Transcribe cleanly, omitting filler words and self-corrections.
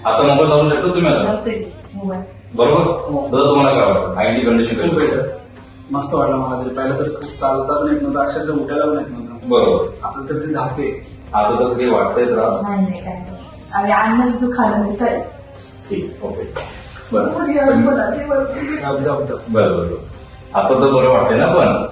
आता मोबाईल चालू शकतो तुम्ही आता मोबाईल बरोबर. दादा तुम्हाला काय वाटतं आईची कंडिशन खूप कशी? बेटर. मस्त वाटलं मला तरी. पहिलं तर खूप चालता पण येत नव्हतं, अक्षरशः उठायला पण येत नव्हतं. बरोबर. आता तर ते धावते. आता तसं काही वाटतंय त्रास? नाही नाही काय नाही. आणि अन्न सुद्धा खाल्लं नाही साहेब. ठीक ओके बरं मला ते बरोबर. धब धब धब. बरं बरं आता तर बरं वाटतंय ना पण